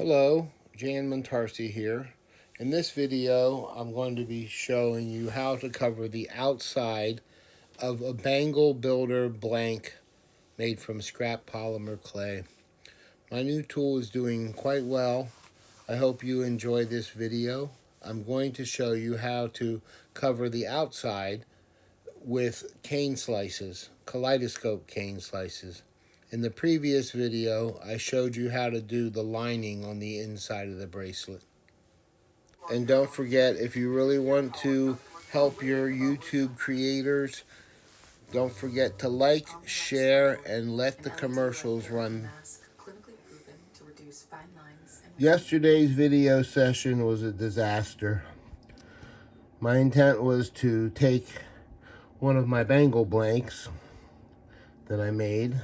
Hello, Jan Montarsi here. In this video, I'm going to be showing you how to cover the outside of a Bangle Builder blank made from scrap polymer clay. My new tool is doing quite well. I hope you enjoy this video. I'm going to show you how to cover the outside with cane slices, kaleidoscope cane slices. In the previous video, I showed you how to do the lining on the inside of the bracelet. And don't forget, if you really want to help your YouTube creators, don't forget to like, share, and let the commercials run. Yesterday's video session was a disaster. My intent was to take one of my bangle blanks that I made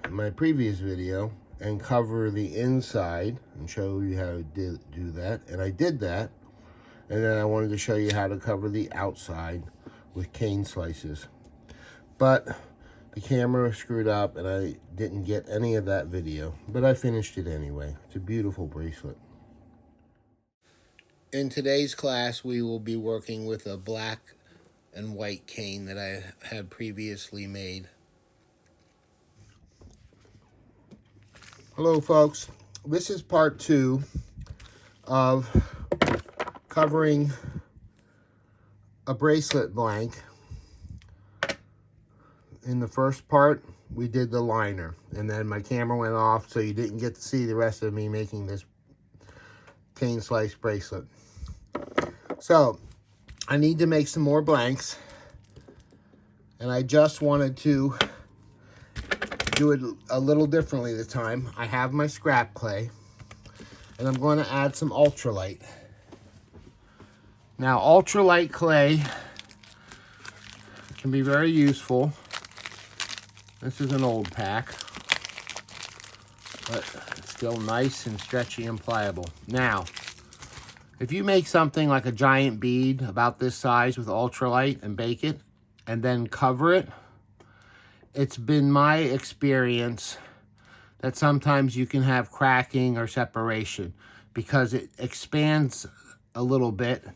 in my previous video and cover the inside and show you how to do that. And I did that. And then I wanted to show you how to cover the outside with cane slices. But the camera screwed up and I didn't get any of that video. But I finished it anyway. It's a beautiful bracelet. In today's class, we will be working with a black and white cane that I had previously made. Hello folks, this is part 2 of covering a bracelet blank. In the first part, we did the liner, and then my camera went off, so you didn't get to see the rest of me making this cane slice bracelet. So, I need to make some more blanks, and I just wanted to do it a little differently this time. I have my scrap clay, and I'm going to add some ultralight. Now, ultralight clay can be very useful. This is an old pack, but it's still nice and stretchy and pliable. Now, if you make something like a giant bead about this size with ultralight and bake it, and then cover it, it's been my experience that sometimes you can have cracking or separation because it expands a little bit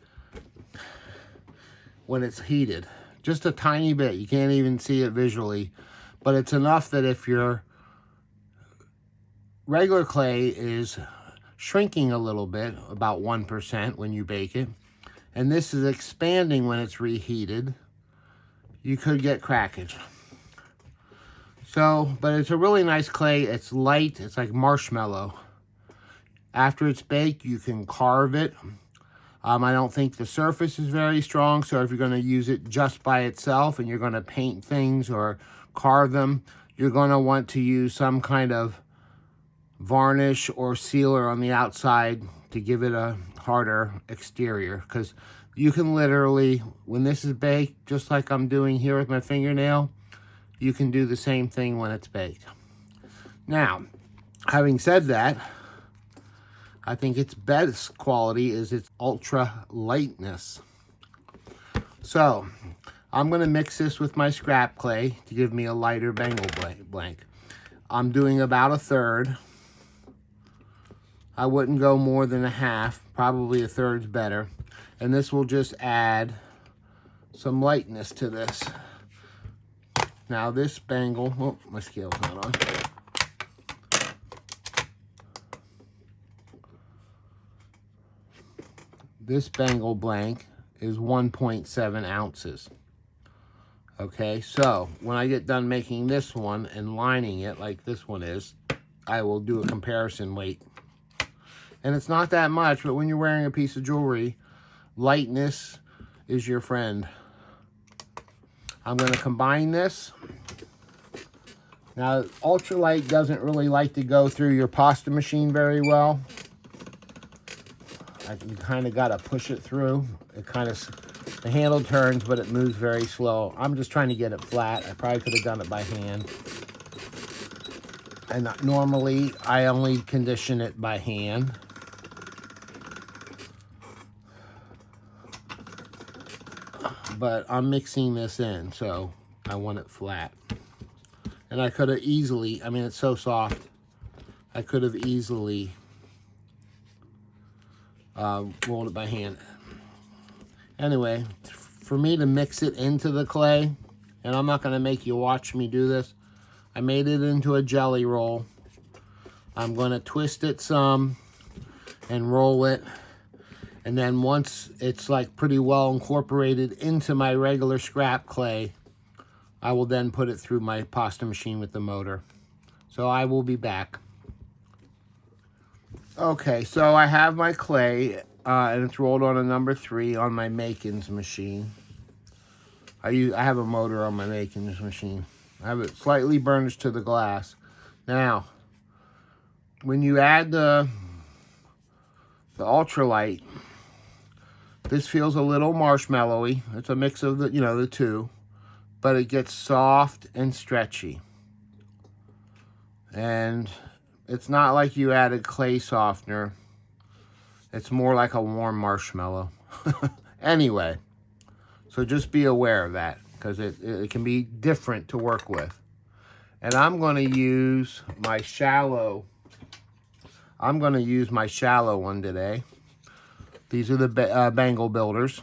when it's heated. Just a tiny bit. You can't even see it visually, but it's enough that if your regular clay is shrinking a little bit, about 1% when you bake it, and this is expanding when it's reheated, you could get crackage. So, but it's a really nice clay. It's light. It's like marshmallow. After it's baked, you can carve it. I don't think the surface is very strong, so if you're going to use it just by itself and you're going to paint things or carve them, you're going to want to use some kind of varnish or sealer on the outside to give it a harder exterior, because you can literally, when this is baked, just like I'm doing here with my fingernail, you can do the same thing when it's baked. Now, having said that, I think its best quality is its ultra lightness. So, I'm going to mix this with my scrap clay to give me a lighter bangle blank. I'm doing about 1/3. I wouldn't go more than 1/2. Probably 1/3's better. And this will just add some lightness to this. Now this bangle, oh, my scale's not on. This bangle blank is 1.7 ounces. Okay, so when I get done making this one and lining it like this one is, I will do a comparison weight. And it's not that much, but when you're wearing a piece of jewelry, lightness is your friend. I'm going to combine this. Now, ultralight doesn't really like to go through your pasta machine very well. You kind of got to push it through. The handle turns, but it moves very slow. I'm just trying to get it flat. I probably could have done it by hand. And normally, I only condition it by hand. But I'm mixing this in, so I want it flat. And I could have easily, I mean, it's so soft, I could have easily rolled it by hand. Anyway, for me to mix it into the clay, and I'm not going to make you watch me do this, I made it into a jelly roll. I'm going to twist it some and roll it. And then once it's like pretty well incorporated into my regular scrap clay, I will then put it through my pasta machine with the motor. So I will be back. Okay, so I have my clay, and it's rolled on a number 3 on my Makins machine. I have a motor on my Makins machine. I have it slightly burnished to the glass. Now, when you add the ultralight, this feels a little marshmallowy. It's a mix of the two, but it gets soft and stretchy. And it's not like you added clay softener. It's more like a warm marshmallow. Anyway, so just be aware of that, because it can be different to work with. And I'm going to use my shallow. I'm going to use my shallow one today. These are the Bangle Builders.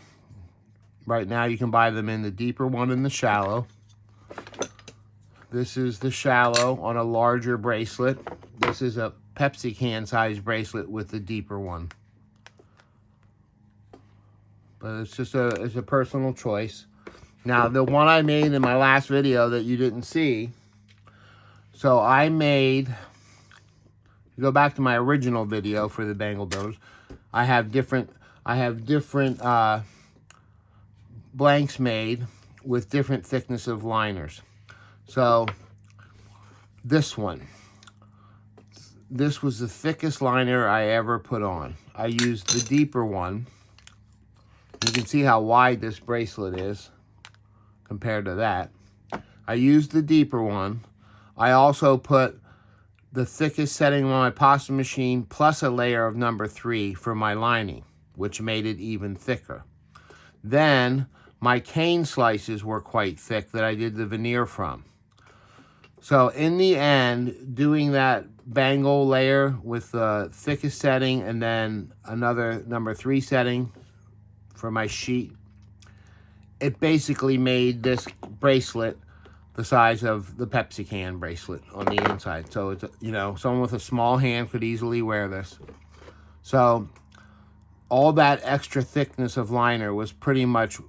Right now you can buy them in the deeper one and the shallow. This is the shallow on a larger bracelet. This is a Pepsi can size bracelet with the deeper one. But it's just it's a personal choice. Now, the one I made in my last video that you didn't see, so I made, go back to my original video for the Bangle Builders, I have different blanks made with different thickness of liners. So this one, this was the thickest liner I ever put on. I used the deeper one. You can see how wide this bracelet is compared to that. I used the deeper one. I also put the thickest setting on my pasta machine plus a layer of number 3 for my lining, which made it even thicker. Then my cane slices were quite thick that I did the veneer from. So in the end, doing that bangle layer with the thickest setting and then another number 3 setting for my sheet, it basically made this bracelet the size of the Pepsi can bracelet on the inside. So it's, someone with a small hand could easily wear this. So all that extra thickness of liner was pretty much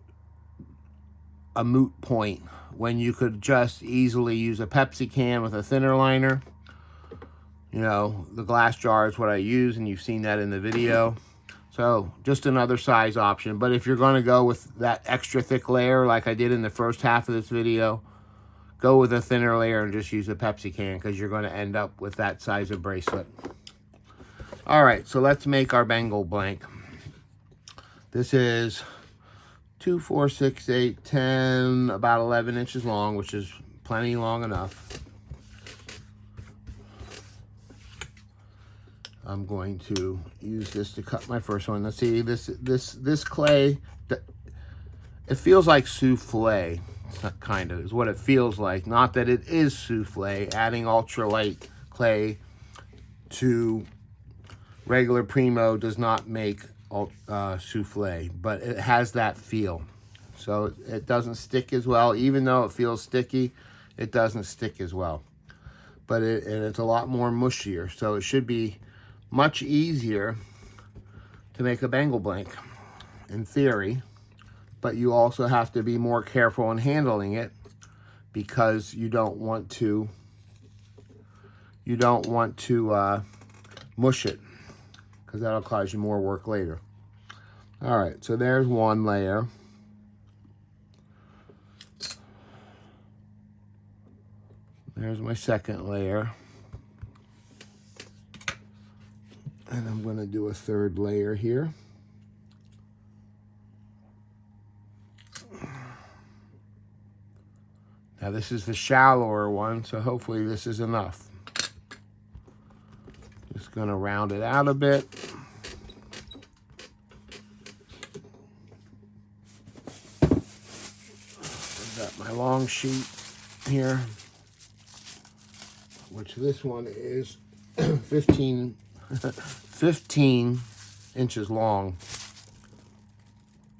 a moot point when you could just easily use a Pepsi can with a thinner liner. The glass jar is what I use, and you've seen that in the video. So just another size option. But if you're going to go with that extra thick layer like I did in the first half of this video, go with a thinner layer and just use a Pepsi can, because you're going to end up with that size of bracelet. All right, so let's make our bangle blank. This is 2, 4, 6, 8, 10, about 11 inches long, which is plenty long enough. I'm going to use this to cut my first one. Let's see, this clay, it feels like souffle. Kind of is what it feels like. Not that it is souffle. Adding ultralight clay to regular Primo does not make souffle, but it has that feel. So it doesn't stick as well. Even though it feels sticky, it doesn't stick as well. But it's a lot more mushier. So it should be much easier to make a bangle blank, in theory. But you also have to be more careful in handling it, because you don't want to mush it, because that'll cause you more work later. All right, so there's one layer. There's my second layer. And I'm going to do a third layer here. Now this is the shallower one, so hopefully this is enough. Just going to round it out a bit. I've got my long sheet here, which this one is 15 inches long.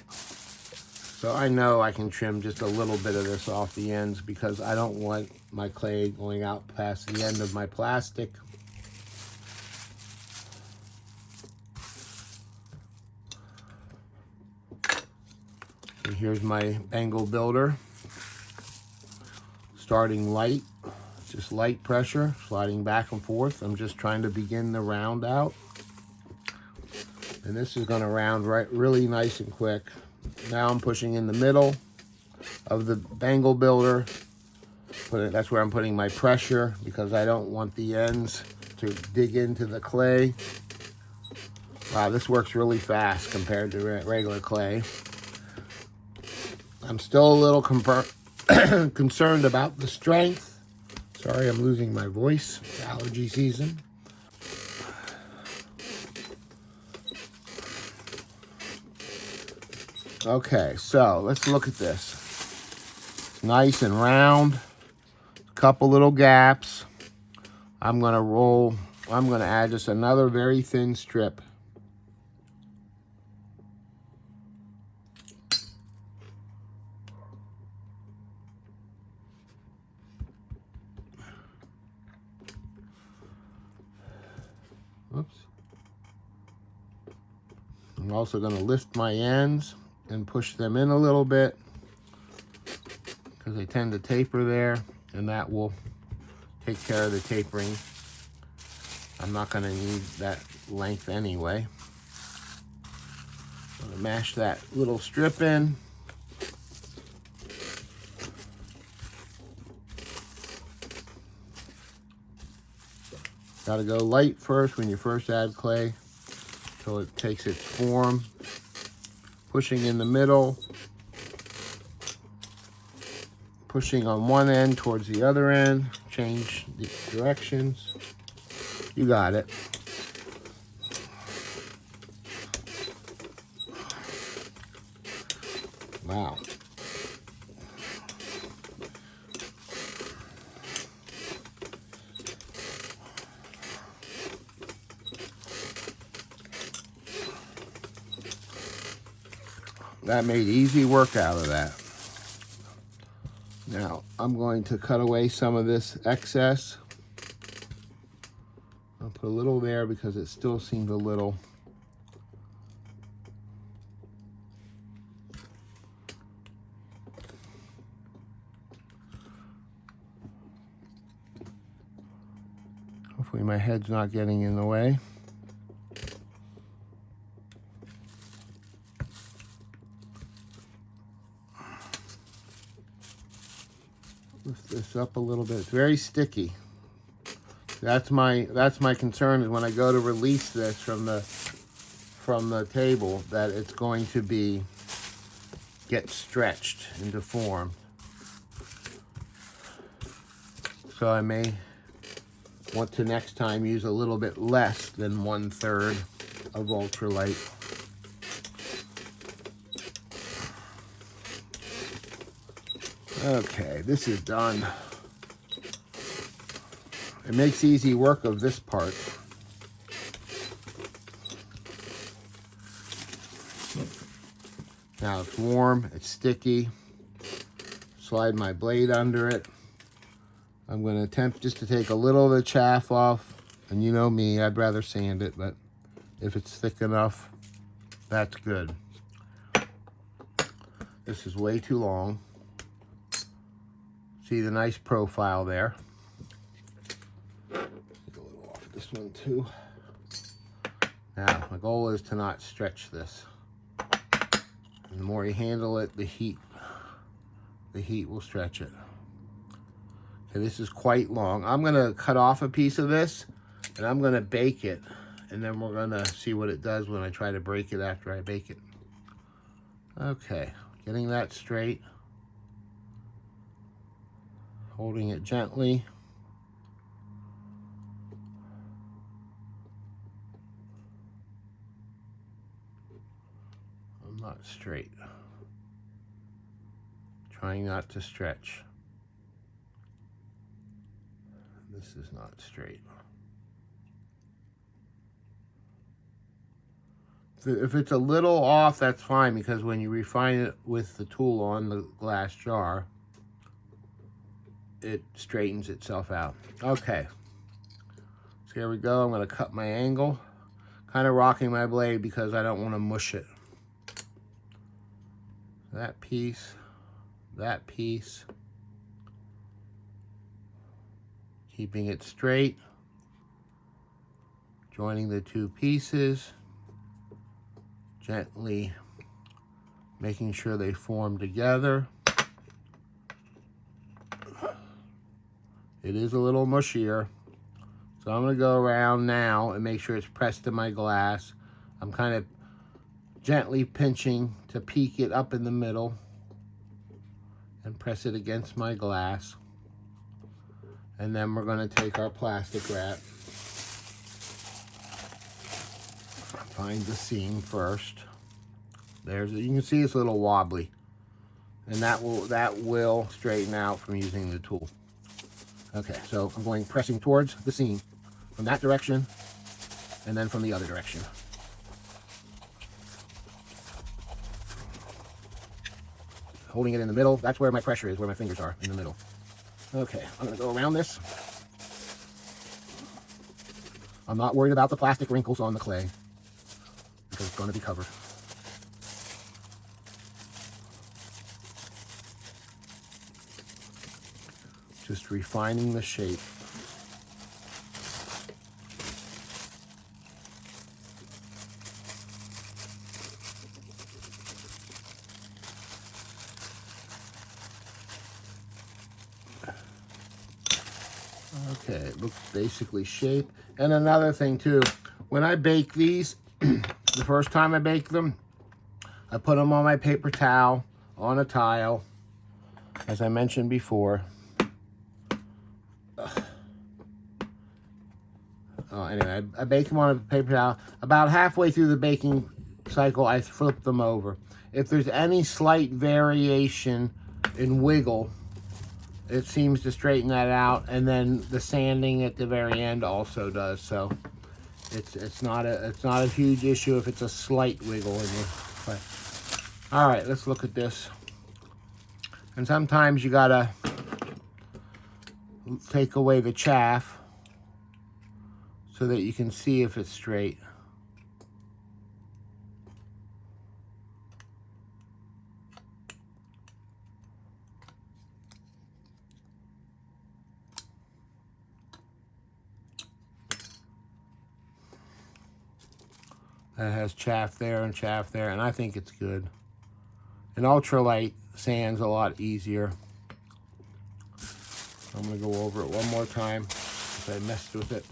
So I know I can trim just a little bit of this off the ends because I don't want my clay going out past the end of my plastic. And here's my Bangle Builder. Starting light, just light pressure, sliding back and forth. I'm just trying to begin the round out. And this is gonna round right really nice and quick. Now I'm pushing in the middle of the Bangle Builder. That's where I'm putting my pressure because I don't want the ends to dig into the clay. Wow, this works really fast compared to regular clay. I'm still a little concerned about the strength. Sorry, I'm losing my voice. It's allergy season. Okay, so let's look at this. It's nice and round. A couple little gaps. I'm gonna add just another very thin strip. Oops. I'm also gonna lift my ends and push them in a little bit because they tend to taper there, and that will take care of the tapering. I'm not gonna need that length anyway. I'm gonna mash that little strip in. Gotta go light first when you first add clay until it takes its form. Pushing in the middle. Pushing on one end towards the other end. Change the directions. You got it. Wow. That made easy work out of that. Now, I'm going to cut away some of this excess. I'll put a little there because it still seems a little. Hopefully my head's not getting in the way. Lift this up a little bit. It's very sticky. That's my concern is when I go to release this from the table that it's going to get stretched into form. So I may want to next time use a little bit less than 1/3 of ultralight. Okay, this is done. It makes easy work of this part. Now it's warm, it's sticky. Slide my blade under it. I'm going to attempt just to take a little of the chaff off. And you know me, I'd rather sand it, but if it's thick enough, that's good. This is way too long. See the nice profile there. Take a little off this one too. Now, my goal is to not stretch this. And the more you handle it, the heat will stretch it. Okay, this is quite long. I'm gonna cut off a piece of this and I'm gonna bake it. And then we're gonna see what it does when I try to break it after I bake it. Okay, getting that straight. Holding it gently. I'm not straight. Trying not to stretch. This is not straight. If it's a little off, that's fine, because when you refine it with the tool on the glass jar, it straightens itself out. Okay, so here we go. I'm going to cut my angle, kind of rocking my blade because I don't want to mush it. That piece, keeping it straight, joining the two pieces, gently making sure they form together. It is a little mushier, so I'm going to go around now and make sure it's pressed to my glass. I'm kind of gently pinching to peak it up in the middle and press it against my glass. And then we're going to take our plastic wrap, find the seam first. There's, you can see it's a little wobbly, and that will straighten out from using the tool. Okay, so I'm going pressing towards the seam from that direction and then from the other direction. Holding it in the middle, that's where my pressure is, where my fingers are, in the middle. Okay, I'm going to go around this. I'm not worried about the plastic wrinkles on the clay because it's going to be covered. Just refining the shape. Okay, it looks basically shaped. And another thing too, when I bake these, the first time I bake them, I put them on my paper towel, on a tile, as I mentioned before. Anyway, I bake them on a paper towel. About halfway through the baking cycle, I flip them over. If there's any slight variation in wiggle, it seems to straighten that out, and then the sanding at the very end also does. So it's not a huge issue if it's a slight wiggle in the clay. All right, let's look at this. And sometimes you gotta take away the chaff so that you can see if it's straight. That has chaff there, and I think it's good. An ultralight sand's a lot easier. I'm gonna go over it one more time if I messed with it.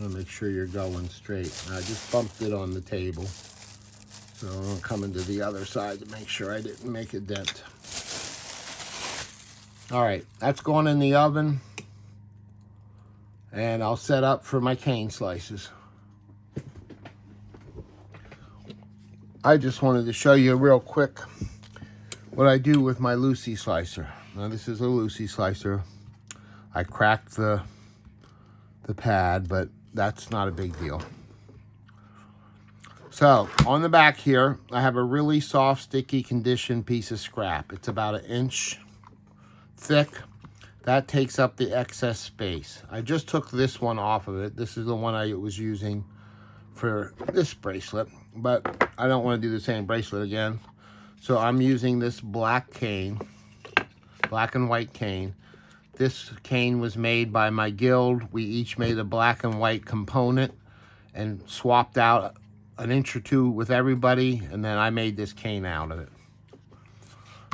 Make sure you're going straight. I just bumped it on the table, so I'm coming to the other side to make sure I didn't make a dent. All right, that's going in the oven, and I'll set up for my cane slices. I just wanted to show you real quick what I do with my Lucy slicer. Now this is a Lucy slicer. I cracked the pad, but that's not a big deal. So on the back here, I have a really soft, sticky, conditioned piece of scrap. It's about 1 inch thick. That takes up the excess space. I just took this one off of it. This is the one I was using for this bracelet, but I don't want to do the same bracelet again. So I'm using this black cane, black and white cane. This cane was made by my guild. We each made a black and white component and swapped out 1 inch or 2 with everybody, and then I made this cane out of it.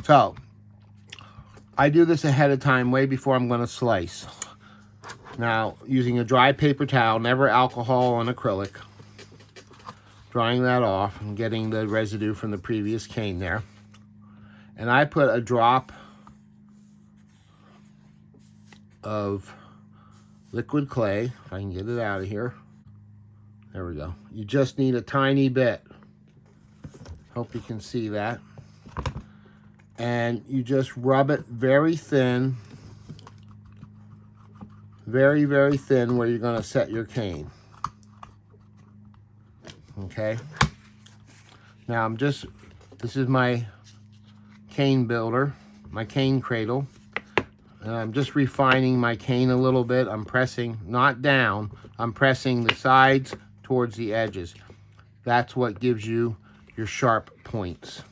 So I do this ahead of time, way before I'm going to slice. Now, using a dry paper towel, never alcohol and acrylic, drying that off and getting the residue from the previous cane there. And I put a drop of liquid clay. If I can get it out of here. There we go. You just need a tiny bit. Hope you can see that. And you just rub it very thin. Very, very thin where you're going to set your cane. Okay. Now this is my cane builder, my cane cradle. And I'm just refining my cane a little bit. I'm pressing, not down, I'm pressing the sides towards the edges. That's what gives you your sharp points.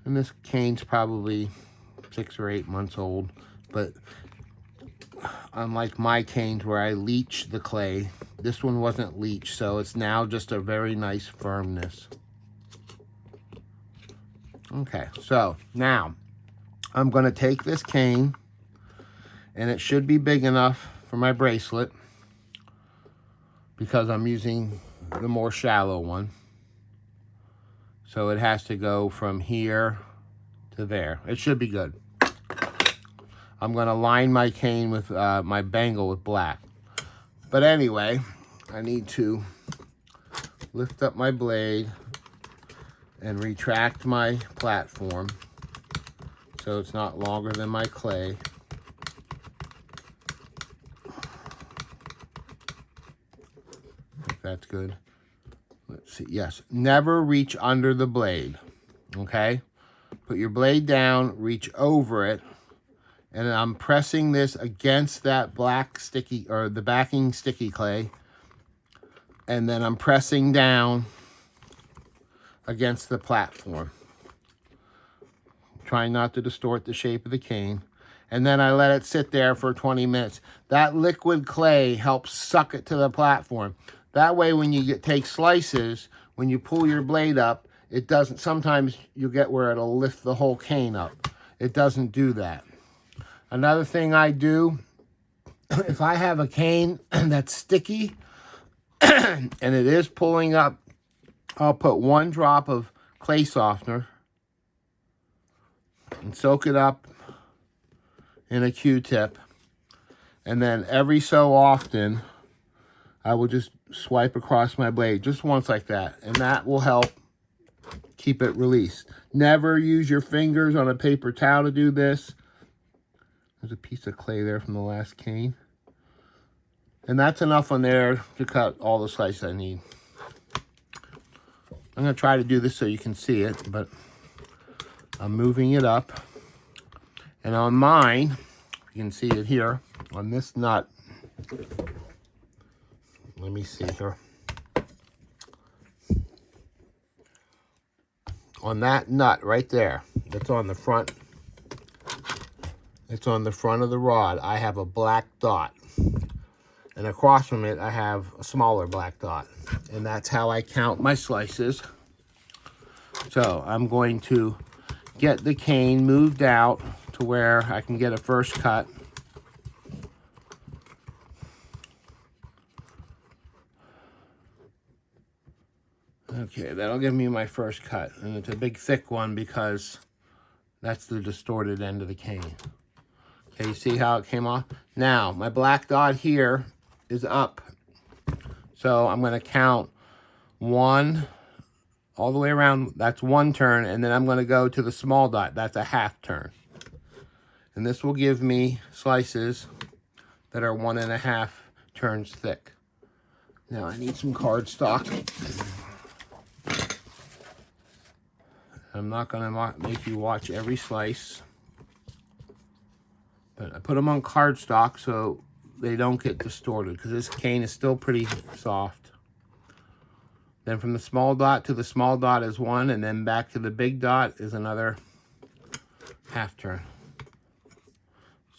And this cane's probably 6 or 8 months old, but unlike my canes where I leach the clay, this one wasn't leached, so it's now just a very nice firmness. Okay, so now I'm going to take this cane, and it should be big enough for my bracelet because I'm using the more shallow one. So it has to go from here to there. It should be good. I'm going to line my cane with my bangle with black. But anyway, I need to lift up my blade and retract my platform so it's not longer than my clay. If that's good. Let's see. Yes, never reach under the blade. Okay? Put your blade down, reach over it, and I'm pressing this against that black sticky, or the backing sticky clay, and then I'm pressing down against the platform. Trying not to distort the shape of the cane. And then I let it sit there for 20 minutes. That liquid clay helps suck it to the platform. That way when you take slices, when you pull your blade up, it doesn't, sometimes you get where it'll lift the whole cane up. It doesn't do that. Another thing I do, if I have a cane that's sticky and it is pulling up, I'll put 1 drop of clay softener and soak it up in a Q-tip. And then every so often, I will just swipe across my blade, just once like that. And that will help keep it released. Never use your fingers on a paper towel to do this. There's a piece of clay there from the last cane. And that's enough on there to cut all the slices I need. I'm going to try to do this so you can see it, but I'm moving it up. And on mine, you can see it here, on this nut. Let me see here. On that nut right there, that's on the front. It's on the front of the rod. I have a black dot. And across from it, I have a smaller black dot. And that's how I count my slices. So I'm going to get the cane moved out to where I can get a first cut. Okay, that'll give me my first cut. And it's a big thick one because that's the distorted end of the cane. Okay, you see how it came off? Now, my black dot here is up. So I'm going to count 1 all the way around. That's 1 turn. And then I'm going to go to the small dot. That's a half turn. And this will give me slices that are 1.5 turns thick. Now I need some cardstock. I'm not going to make you watch every slice. But I put them on cardstock so they don't get distorted because this cane is still pretty soft. Then from the small dot to the small dot is 1, and then back to the big dot is another half turn.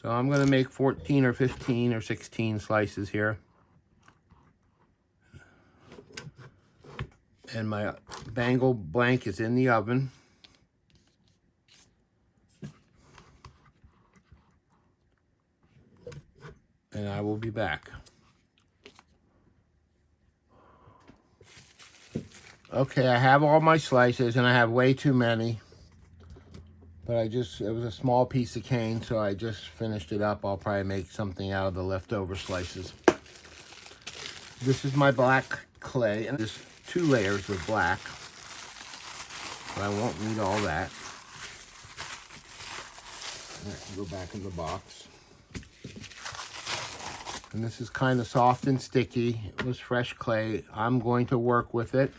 So I'm going to make 14 or 15 or 16 slices here. And my bangle blank is in the oven. And I will be back. Okay, I have all my slices, and I have way too many. But it was a small piece of cane, so I just finished it up. I'll probably make something out of the leftover slices. This is my black clay, and there's 2 layers of black, but I won't need all that. I can go back in the box. And this is kind of soft and sticky. It was fresh clay. I'm going to work with it.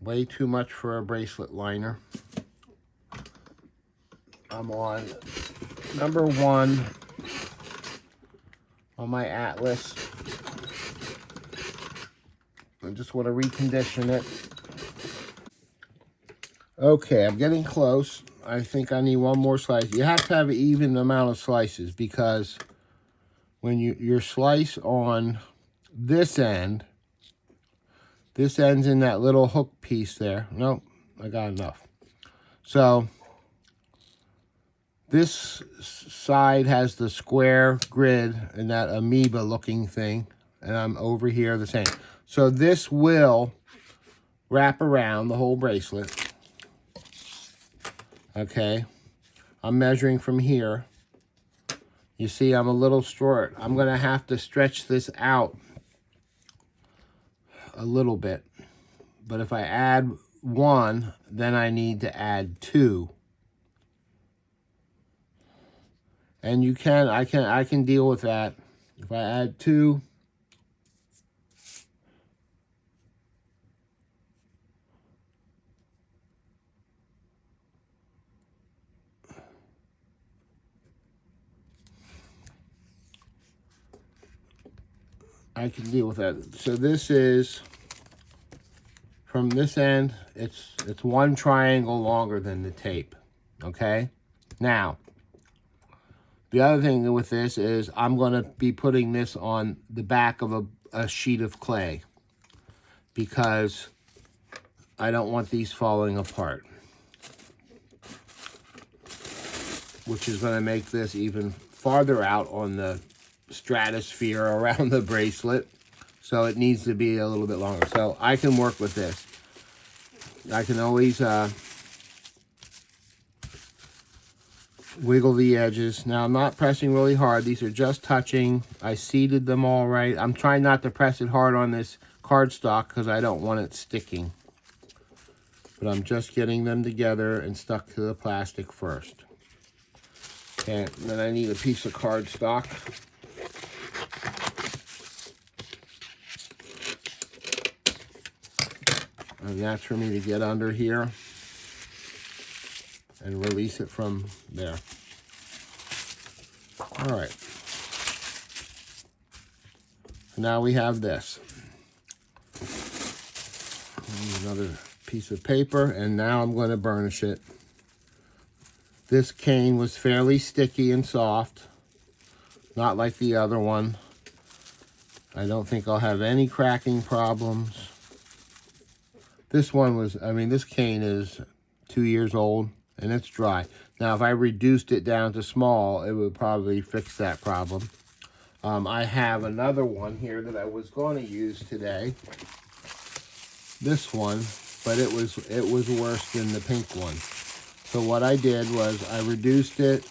Way too much for a bracelet liner. I'm on number 1 on my Atlas. I just want to recondition it. Okay, I'm getting close. I think I need 1 more slice. You have to have an even amount of slices, because when your slice on this end's in that little hook piece there. Nope, I got enough. So this side has the square grid and that amoeba looking thing, and I'm over here the same. So this will wrap around the whole bracelet. Okay, I'm measuring from here. You see I'm a little short. I'm gonna have to stretch this out a little bit. But if I add 1, then I need to add 2. And I can deal with that. If I add 2, I can deal with that. So this is, from this end, it's 1 triangle longer than the tape. Okay? Now, the other thing with this is I'm going to be putting this on the back of a sheet of clay, because I don't want these falling apart, which is going to make this even farther out on the stratosphere around the bracelet. So it needs to be a little bit longer. So I can work with this. I can always wiggle the edges. Now I'm not pressing really hard. These are just touching. I seated them all right. I'm trying not to press it hard on this cardstock because I don't want it sticking. But I'm just getting them together and stuck to the plastic first. Okay, and then I need a piece of cardstock. And that's for me to get under here and release it from there. All right. So now we have this. Another piece of paper, and now I'm going to burnish it. This cane was fairly sticky and soft, not like the other one. I don't think I'll have any cracking problems. This one was, I mean, this cane is 2 years old, and it's dry. Now, if I reduced it down to small, it would probably fix that problem. I have another one here that I was going to use today. This one, but it was worse than the pink one. So what I did was I reduced it,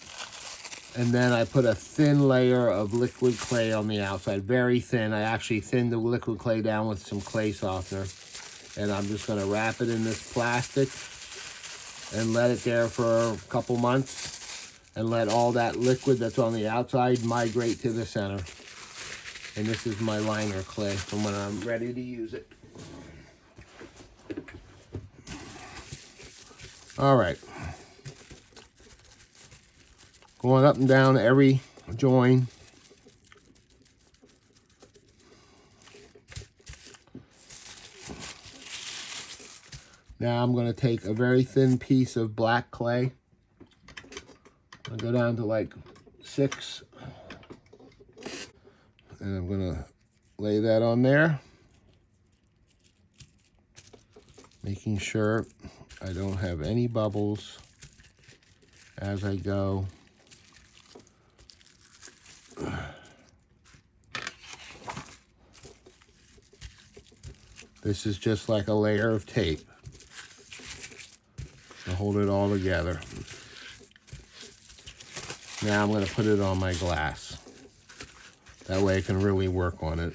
and then I put a thin layer of liquid clay on the outside, very thin. I actually thinned the liquid clay down with some clay softener. And I'm just going to wrap it in this plastic and let it there for a couple months and let all that liquid that's on the outside migrate to the center. And this is my liner clay from when I'm ready to use it. All right. Going up and down every join. Now I'm going to take a very thin piece of black clay. I'll go down to like 6. And I'm going to lay that on there. Making sure I don't have any bubbles as I go. This is just like a layer of tape. to hold it all together. Now I'm going to put it on my glass. That way I can really work on it.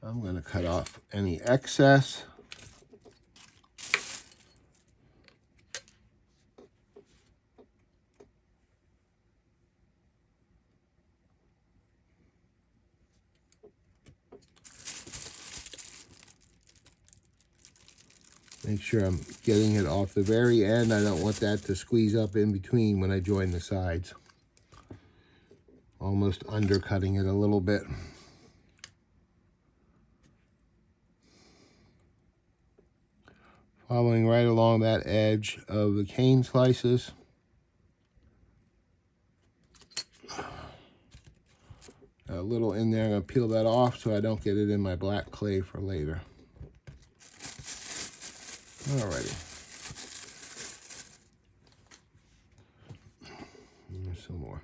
I'm going to cut off any excess. Make sure I'm getting it off the very end. I don't want that to squeeze up in between when I join the sides. Almost undercutting it a little bit. Following right along that edge of the cane slices. A little in there, I'm going to peel that off so I don't get it in my black clay for later. Alrighty. There's some more.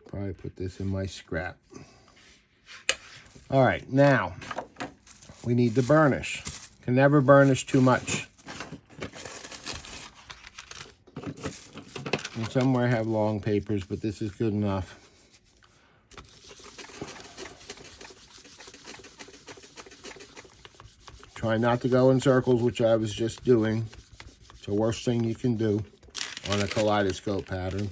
Probably put this in my scrap. Alright, now we need to burnish. Can never burnish too much. And somewhere I have long papers, but this is good enough. Try not to go in circles, which I was just doing. It's the worst thing you can do on a kaleidoscope pattern.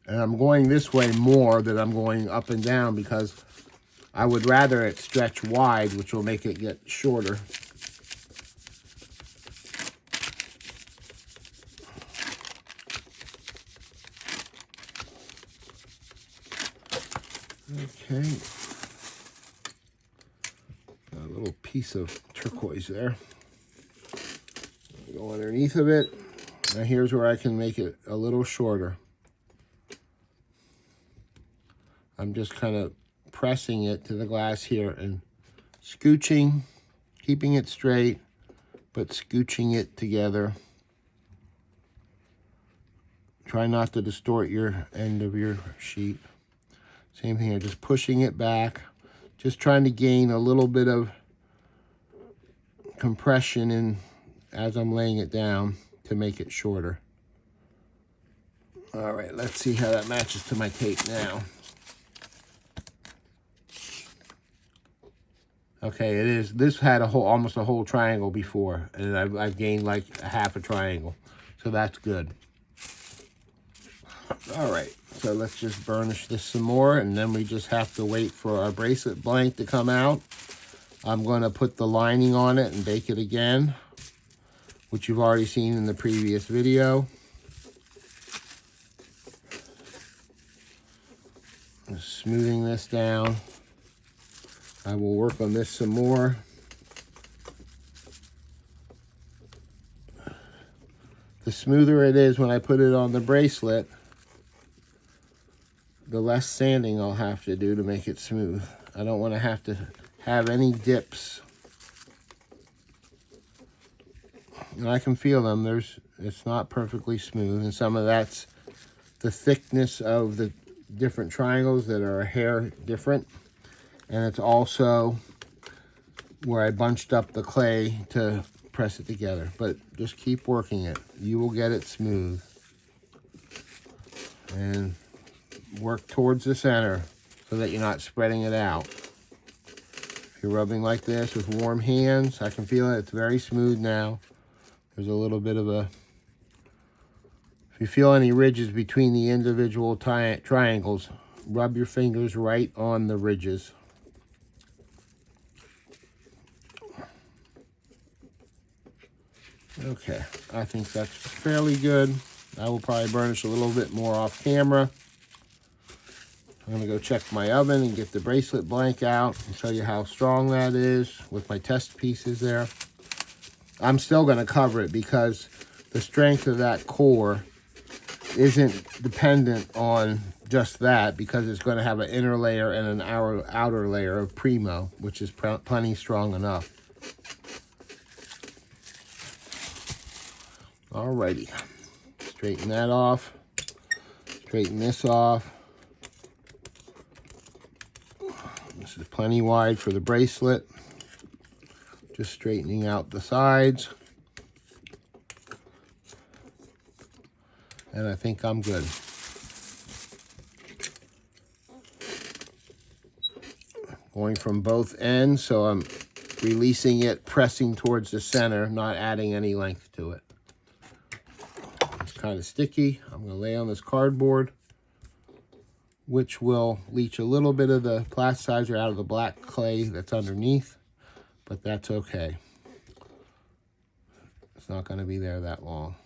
And I'm going this way more than I'm going up and down because I would rather it stretch wide, which will make it get shorter. Okay. Got a little piece of turquoise there. Go underneath of it. Now here's where I can make it a little shorter. I'm just kind of pressing it to the glass here and scooching, keeping it straight, but scooching it together. Try not to distort your end of your sheet. Same thing here, just pushing it back, just trying to gain a little bit of compression in as I'm laying it down to make it shorter. All right, let's see how that matches to my tape now. Okay, it is. This had a whole, almost a whole triangle before, and I've gained like a half a triangle, so that's good. All right, so let's just burnish this some more, and then we just have to wait for our bracelet blank to come out. I'm going to put the lining on it and bake it again, which you've already seen in the previous video. Just smoothing this down. I will work on this some more. The smoother it is when I put it on the bracelet, the less sanding I'll have to do to make it smooth. I don't want to have any dips. And I can feel them. It's not perfectly smooth, and some of that's the thickness of the different triangles that are a hair different. And it's also where I bunched up the clay to press it together. But just keep working it. You will get it smooth. And work towards the center so that you're not spreading it out. If you're rubbing like this with warm hands, I can feel it. It's very smooth now. There's a little bit of a... If you feel any ridges between the individual triangles, rub your fingers right on the ridges. Okay, I think that's fairly good. I will probably burnish a little bit more off camera. I'm going to go check my oven and get the bracelet blank out and show you how strong that is with my test pieces there. I'm still going to cover it because the strength of that core isn't dependent on just that, because it's going to have an inner layer and an outer layer of Primo, which is plenty strong enough. Alrighty, straighten that off, straighten this off. This is plenty wide for the bracelet. Just straightening out the sides. And I think I'm good. Going from both ends, so I'm releasing it, pressing towards the center, not adding any length to it. It's kind of sticky. I'm going to lay on this cardboard, which will leach a little bit of the plasticizer out of the black clay that's underneath, but that's okay. It's not going to be there that long.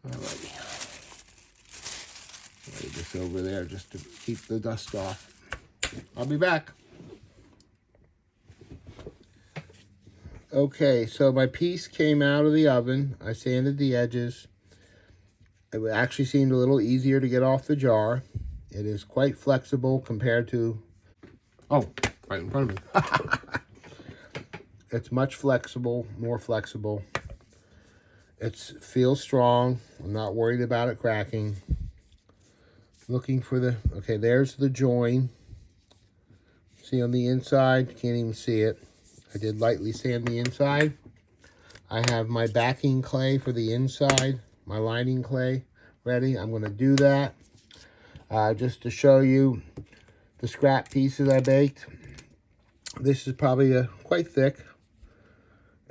Alrighty. Lay this over there just to keep the dust off. I'll be back. Okay, so my piece came out of the oven. I sanded the edges. It actually seemed a little easier to get off the jar. It is quite flexible compared to... Oh, right in front of me. It's much flexible, more flexible. It feels strong. I'm not worried about it cracking. Looking for the... Okay, there's the join. See on the inside? Can't even see it. I did lightly sand the inside. I have my backing clay for the inside, my lining clay ready. I'm going to do that just to show you the scrap pieces I baked. This is probably quite thick,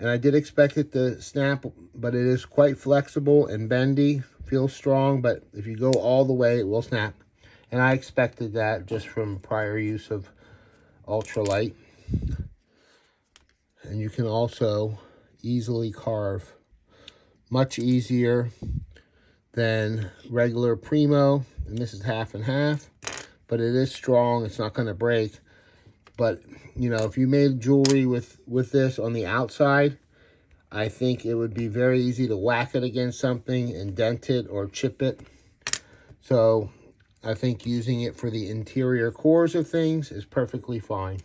and I did expect it to snap, but it is quite flexible and bendy. Feels strong, but if you go all the way, it will snap. And I expected that just from prior use of ultralight. And you can also easily carve, much easier than regular Primo. And this is half and half, but it is strong. It's not going to break. But, you know, if you made jewelry with this on the outside, I think it would be very easy to whack it against something and dent it or chip it. So I think using it for the interior cores of things is perfectly fine.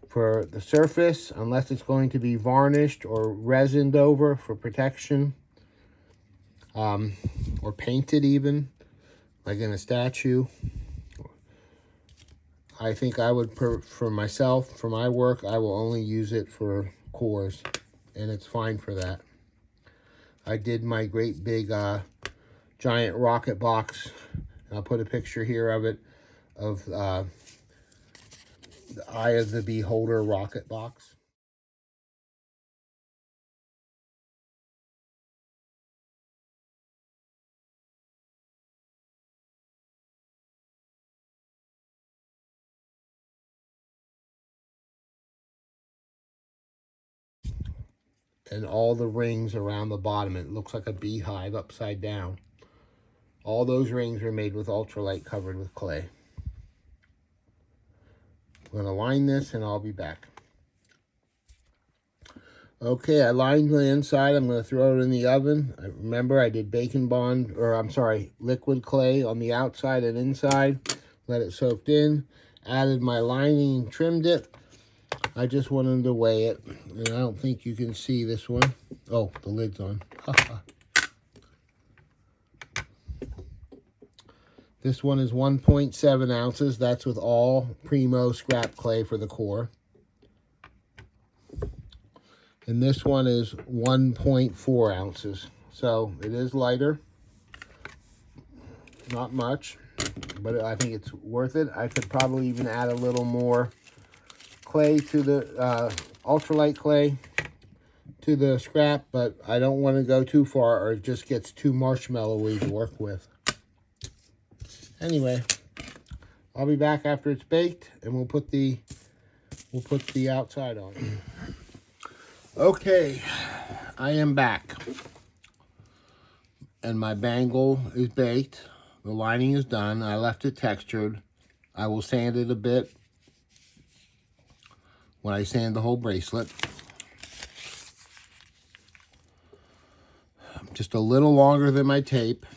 For the surface, unless it's going to be varnished or resined over for protection, or painted even, like in a statue, I think I would, for myself, for my work, I will only use it for cores, and it's fine for that. I did my great big giant rocket box, and I'll put a picture here of it, of the Eye of the Beholder rocket box. And all the rings around the bottom, it looks like a beehive upside down. All those rings are made with ultralight covered with clay. I'm going to line this and I'll be back. Okay, I lined the inside. I'm going to throw it in the oven. Remember, I did liquid clay on the outside and inside. Let it soak in. Added my lining and trimmed it. I just wanted to weigh it, and I don't think you can see this one. Oh, the lid's on. This one is 1.7 ounces. That's with all Primo scrap clay for the core. And this one is 1.4 ounces. So it is lighter. Not much, but I think it's worth it. I could probably even add a little more clay to the ultralight clay to the scrap, but I don't want to go too far or it just gets too marshmallowy to work with. Anyway, I'll be back after it's baked and we'll put the outside on. Okay, I am back. And my bangle is baked. The lining is done. I left it textured. I will sand it a bit when I sand the whole bracelet. Just a little longer than my tape.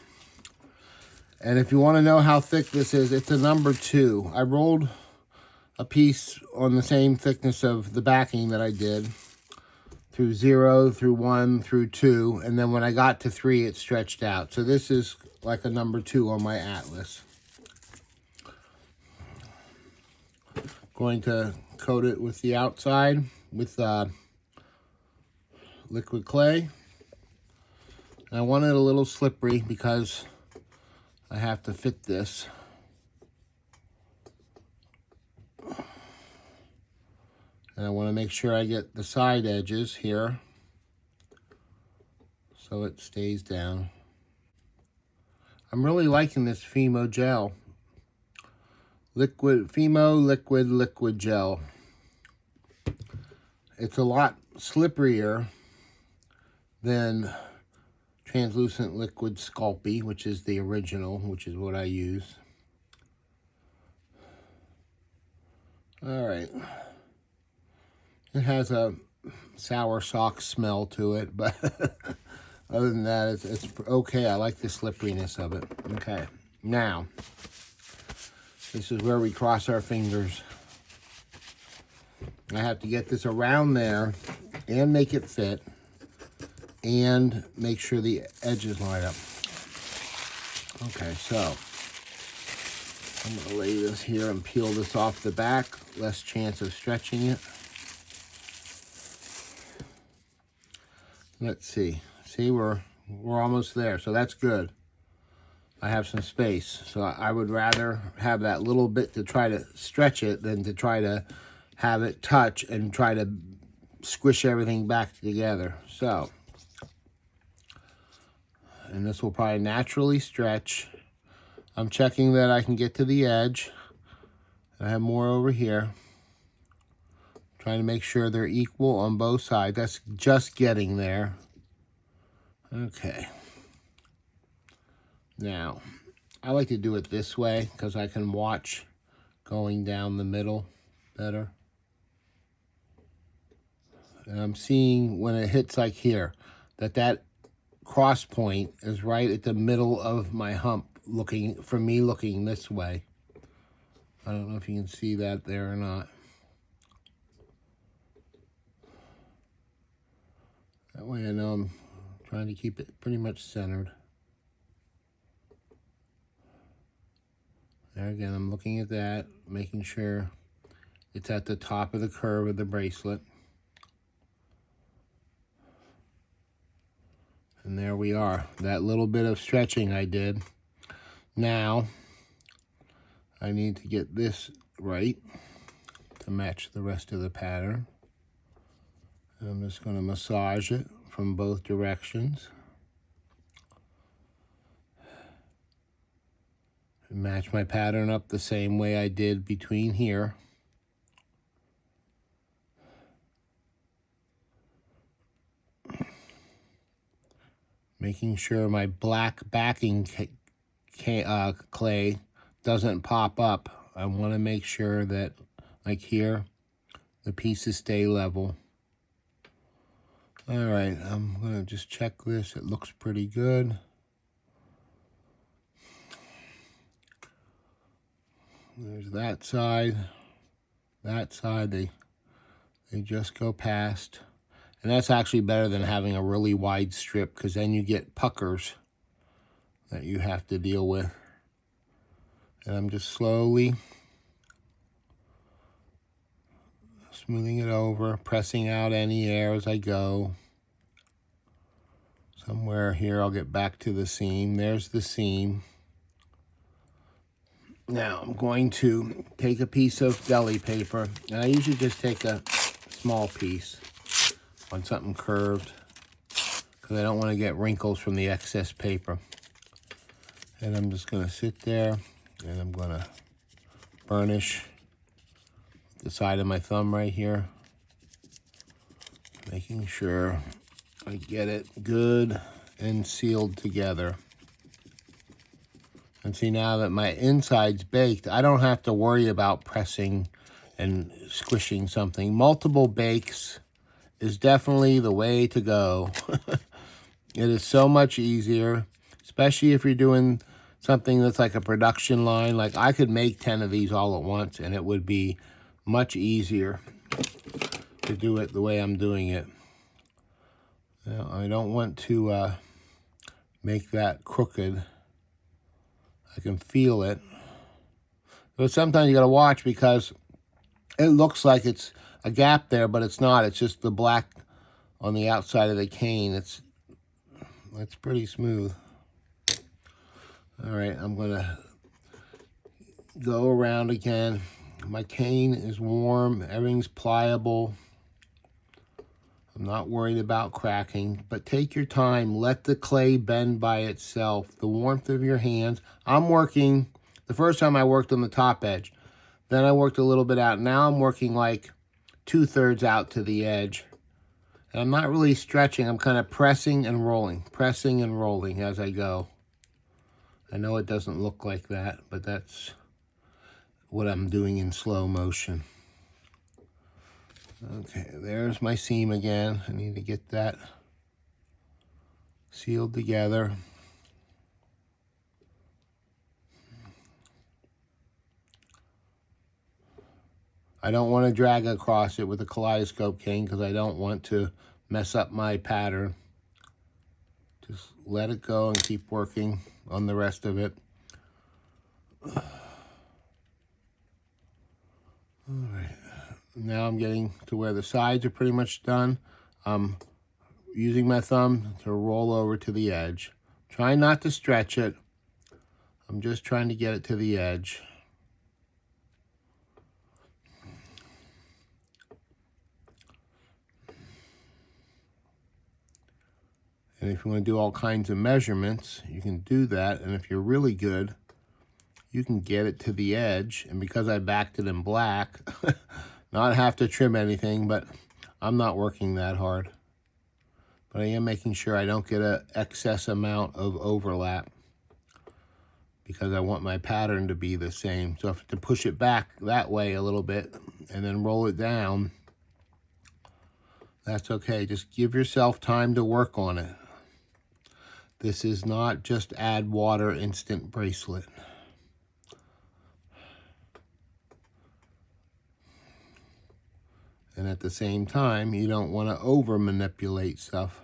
And if you want to know how thick this is, it's a number 2. I rolled a piece on the same thickness of the backing that I did through 0, through 1, through 2, and then when I got to 3, it stretched out. So this is like a number 2 on my atlas. Going to coat it with the outside with liquid clay. And I want it a little slippery because I have to fit this. And I want to make sure I get the side edges here so it stays down. I'm really liking this Fimo gel. Fimo liquid gel. It's a lot slipperier than translucent liquid Sculpey, which is the original, which is what I use. All right. It has a sour sock smell to it, but other than that, it's okay. I like the slipperiness of it. Okay, now, this is where we cross our fingers. I have to get this around there and make it fit and make sure the edges line up. Okay, so I'm going to lay this here and peel this off the back. Less chance of stretching it. Let's see. See, we're almost there, so that's good. I have some space, so I would rather have that little bit to try to stretch it than to try to have it touch and try to squish everything back together. So, and this will probably naturally stretch. I'm checking that I can get to the edge. I have more over here. Trying to make sure they're equal on both sides. That's just getting there. Okay. Now, I like to do it this way because I can watch going down the middle better. And I'm seeing when it hits like here, that cross point is right at the middle of my hump, looking this way. I don't know if you can see that there or not. That way I know I'm trying to keep it pretty much centered. There again, I'm looking at that, making sure it's at the top of the curve of the bracelet. And there we are, that little bit of stretching I did. Now, I need to get this right to match the rest of the pattern. I'm just going to massage it from both directions. Match my pattern up the same way I did between here. Making sure my black backing clay doesn't pop up. I want to make sure that, like here, the pieces stay level. All right, I'm going to just check this. It looks pretty good. There's that side. That side, they just go past. And that's actually better than having a really wide strip, because then you get puckers that you have to deal with. And I'm just slowly smoothing it over, pressing out any air as I go. Somewhere here I'll get back to the seam. There's the seam. Now I'm going to take a piece of deli paper, and I usually just take a small piece on something curved because I don't want to get wrinkles from the excess paper. And I'm just going to sit there and I'm going to burnish the side of my thumb right here, making sure I get it good and sealed together. And see, now that my inside's baked, I don't have to worry about pressing and squishing something. Multiple bakes is definitely the way to go. It is so much easier, especially if you're doing something that's like a production line. Like, I could make 10 of these all at once and it would be much easier to do it the way I'm doing it. Now, I don't want to make that crooked. I can feel it. But sometimes you gotta watch because it looks like it's a gap there, but it's not. It's just the black on the outside of the cane. It's pretty smooth. All right, I'm gonna go around again. My cane is warm, everything's pliable. I'm not worried about cracking, but take your time. Let the clay bend by itself. The warmth of your hands. I'm working, the first time I worked on the top edge. Then I worked a little bit out. Now I'm working like 2/3 out to the edge. And I'm not really stretching. I'm kind of pressing and rolling as I go. I know it doesn't look like that, but that's what I'm doing in slow motion. Okay, there's my seam again. I need to get that sealed together. I don't want to drag across it with a kaleidoscope cane because I don't want to mess up my pattern. Just let it go and keep working on the rest of it. All right, now I'm getting to where the sides are pretty much done. I'm using my thumb to roll over to the edge. Try not to stretch it. I'm just trying to get it to the edge. And if you want to do all kinds of measurements, you can do that. And if you're really good, you can get it to the edge. And because I backed it in black, not have to trim anything, but I'm not working that hard. But I am making sure I don't get an excess amount of overlap because I want my pattern to be the same. So if to push it back that way a little bit and then roll it down, that's okay. Just give yourself time to work on it. This is not just add water instant bracelet. And at the same time, you don't want to over manipulate stuff.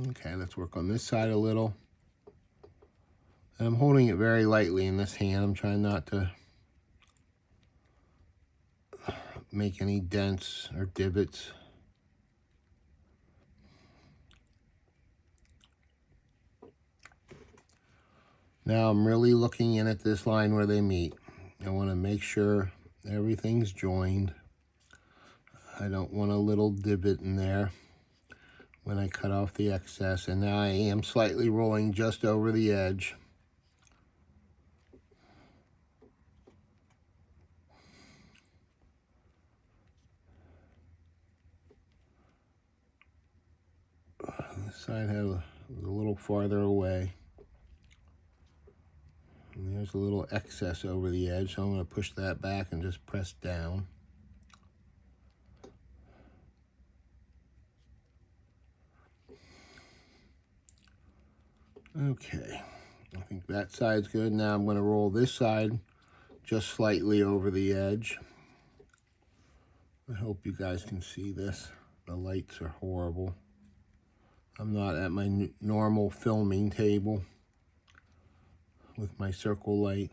Okay, let's work on this side a little. And I'm holding it very lightly in this hand. I'm trying not to make any dents or divots. Now I'm really looking in at this line where they meet. I want to make sure everything's joined. I don't want a little divot in there when I cut off the excess. And now I am slightly rolling just over the edge. This side was a little farther away. And there's a little excess over the edge, so I'm going to push that back and just press down. Okay, I think that side's good. Now I'm going to roll this side just slightly over the edge. I hope you guys can see this. The lights are horrible. I'm not at my normal filming table with my circle light.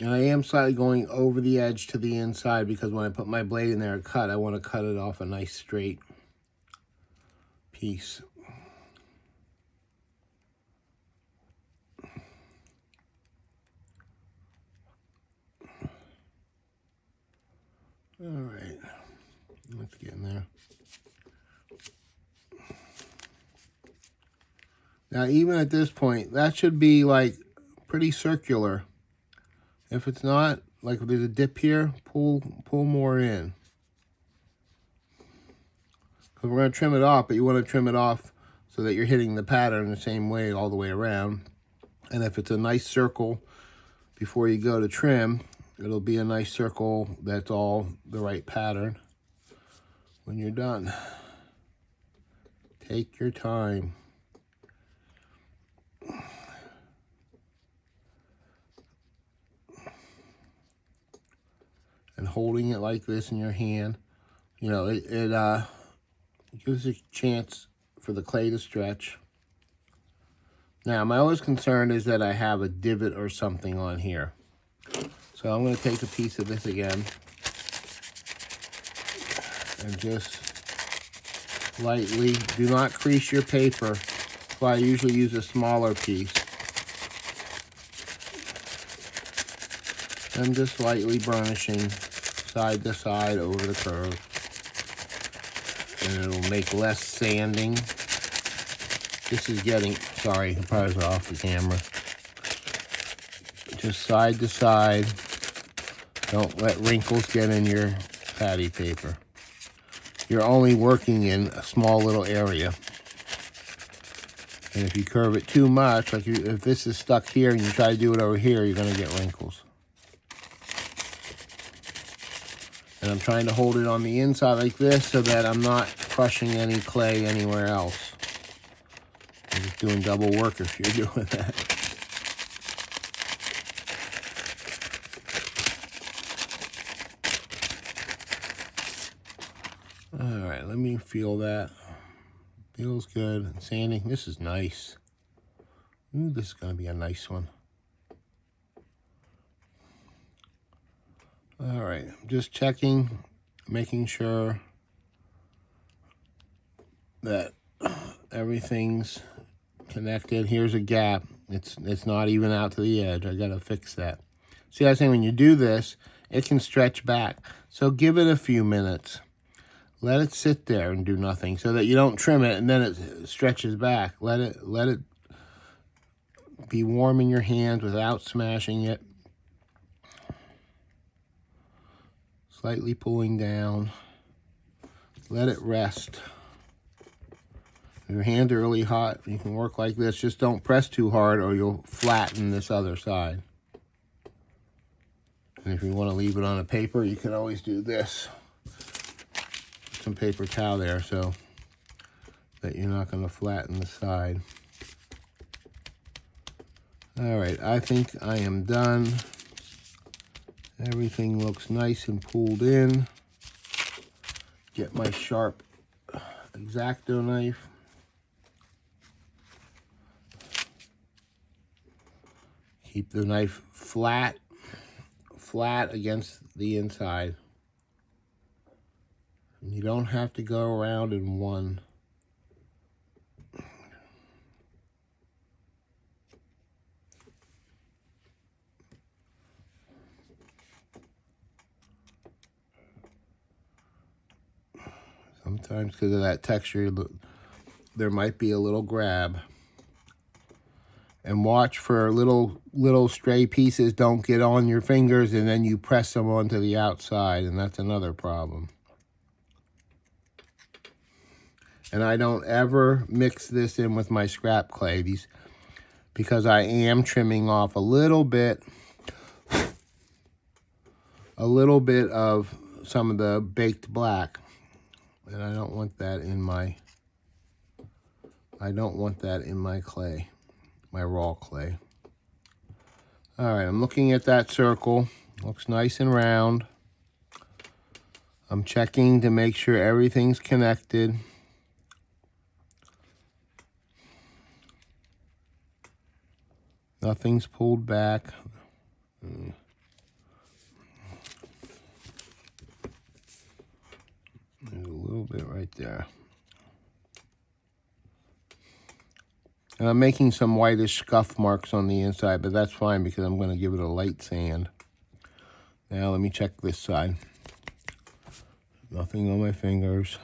And I am slightly going over the edge to the inside because when I put my blade in there to cut, I want to cut it off a nice straight piece. All right, let's get in there. Now, even at this point, that should be like pretty circular. If it's not, like if there's a dip here, pull more in. Because we're going to trim it off, but you want to trim it off so that you're hitting the pattern the same way all the way around. And if it's a nice circle before you go to trim, it'll be a nice circle that's all the right pattern when you're done. Take your time. holding it like this in your hand, you know, it gives a chance for the clay to stretch. Now, my always concern is that I have a divot or something on here. So I'm going to take a piece of this again and just lightly, do not crease your paper. That's why I usually use a smaller piece. I'm just lightly burnishing side to side over the curve. And it'll make less sanding. This is getting, sorry, the priors are off the camera. Just side to side. Don't let wrinkles get in your patty paper. You're only working in a small little area. And if you curve it too much, like if this is stuck here and you try to do it over here, you're going to get wrinkles. And I'm trying to hold it on the inside like this so that I'm not crushing any clay anywhere else. I'm just doing double work if you're doing that. All right, let me feel that. Feels good. Sanding, this is nice. Ooh, this is gonna be a nice one. All right, I'm just checking, making sure that everything's connected. Here's a gap. It's not even out to the edge. I gotta fix that. See, I was saying when you do this, it can stretch back. So give it a few minutes. Let it sit there and do nothing so that you don't trim it and then it stretches back. Let it be warm in your hands without smashing it. Slightly pulling down. Let it rest. If your hands are really hot, you can work like this. Just don't press too hard or you'll flatten this other side. And if you want to leave it on a paper, you can always do this. Put some paper towel there so that you're not going to flatten the side. All right, I think I am done. Everything looks nice and pulled in. Get my sharp X-Acto knife. Keep the knife flat against the inside. You don't have to go around in one. Sometimes because of that texture, there might be a little grab. And watch for little stray pieces don't get on your fingers and then you press them onto the outside, and that's another problem. And I don't ever mix this in with my scrap clay because I am trimming off a little bit of some of the baked black. And I don't want that in my clay, my raw clay. All right, I'm looking at that circle. Looks nice and round. I'm checking to make sure everything's connected. Nothing's pulled back. There's a little bit right there. And I'm making some whitish scuff marks on the inside, but that's fine because I'm going to give it a light sand. Now let me check this side. Nothing on my fingers.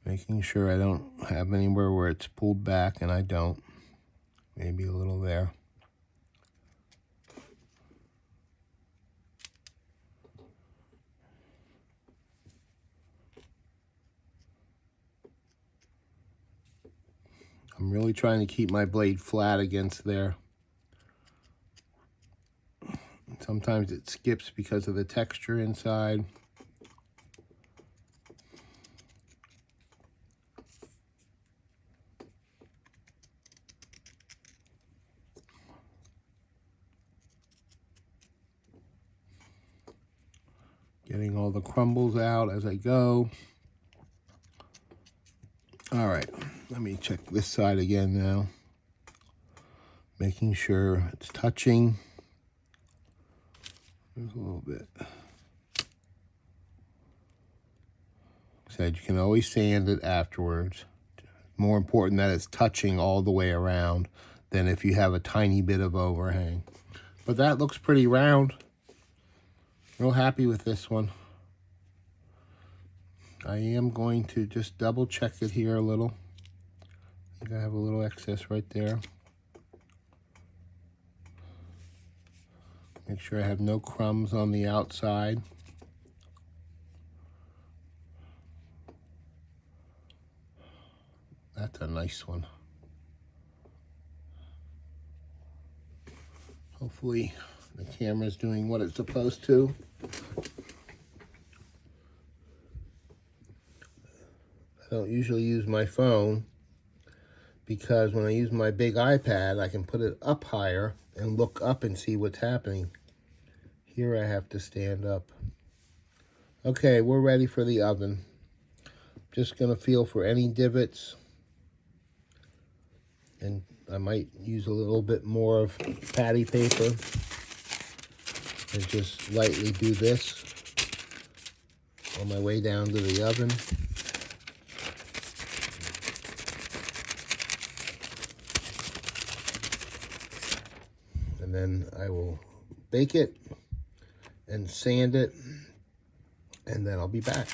Making sure I don't have anywhere where it's pulled back, and I don't. Maybe a little there. I'm really trying to keep my blade flat against there. Sometimes it skips because of the texture inside. Getting all the crumbles out as I go. All right, let me check this side again now. Making sure it's touching. There's a little bit. Said you can always sand it afterwards. More important that it's touching all the way around than if you have a tiny bit of overhang. But that looks pretty round. Real happy with this one. I am going to just double check it here a little. I think I have a little excess right there. Make sure I have no crumbs on the outside. That's a nice one. Hopefully the camera's doing what it's supposed to. I don't usually use my phone because when I use my big iPad, I can put it up higher and look up and see what's happening. Here I have to stand up. Okay, we're ready for the oven. Just gonna feel for any divots. And I might use a little bit more of patty paper and just lightly do this on my way down to the oven. And then I will bake it and sand it, and then I'll be back.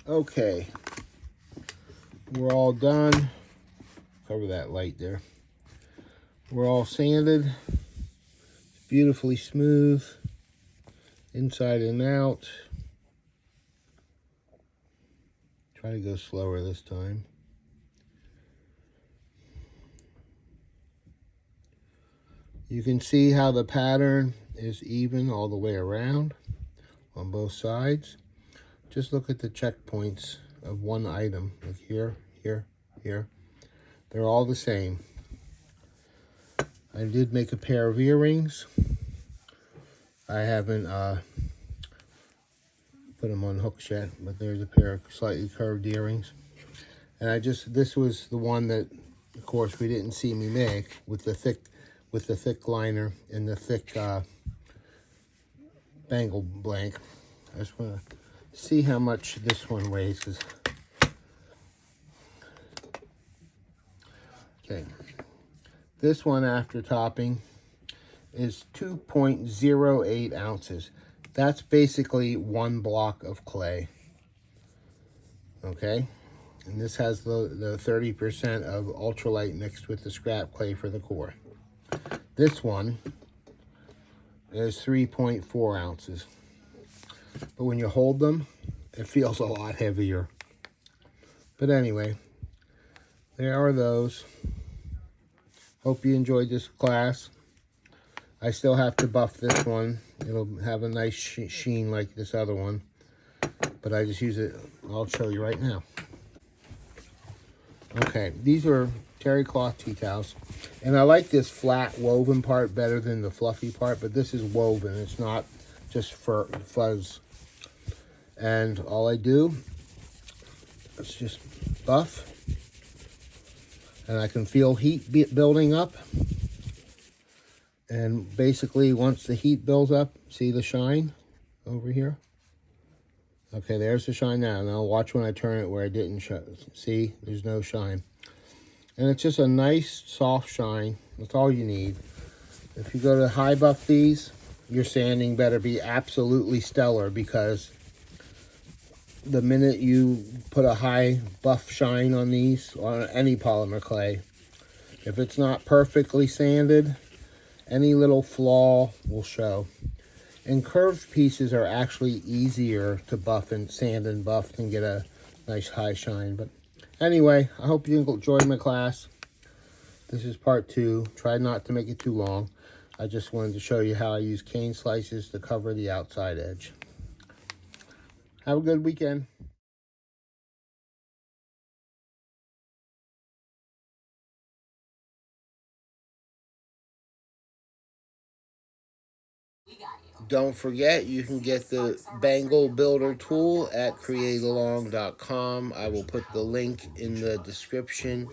Okay, we're all done. Cover that light there. We're all sanded. It's beautifully smooth, inside and out. Try to go slower this time. You can see how the pattern is even all the way around on both sides. Just look at the checkpoints of one item, like here, here, here. They're all the same. I did make a pair of earrings. I haven't put them on hooks yet, but there's a pair of slightly curved earrings. And this was the one that, of course, we didn't see me make with the thick liner and the thick bangle blank. I just want to see how much this one weighs. Okay, this one after topping is 2.08 ounces. That's basically 1 block of clay. Okay, and this has the 30% of ultralight mixed with the scrap clay for the core. This one is 3.4 ounces. But when you hold them, it feels a lot heavier. But anyway, there are those. Hope you enjoyed this class. I still have to buff this one. It'll have a nice sheen like this other one. But I just use it. I'll show you right now. Okay, these are terry cloth tea towels. And I like this flat woven part better than the fluffy part, but this is woven. It's not just fuzz. And all I do is just buff. And I can feel heat building up. And basically, once the heat builds up, see the shine over here? Okay, there's the shine now. Now watch when I turn it where I didn't show. See, there's no shine. And it's just a nice, soft shine. That's all you need. If you go to high buff these, your sanding better be absolutely stellar, because the minute you put a high buff shine on these, on any polymer clay, if it's not perfectly sanded, any little flaw will show. And curved pieces are actually easier to buff and sand and buff and get a nice high shine. But anyway, I hope you enjoyed my class. This is part 2. Try not to make it too long. I just wanted to show you how I use cane slices to cover the outside edge. Have a good weekend. Don't forget, you can get the Bangle Builder tool at createalong.com. I will put the link in the description.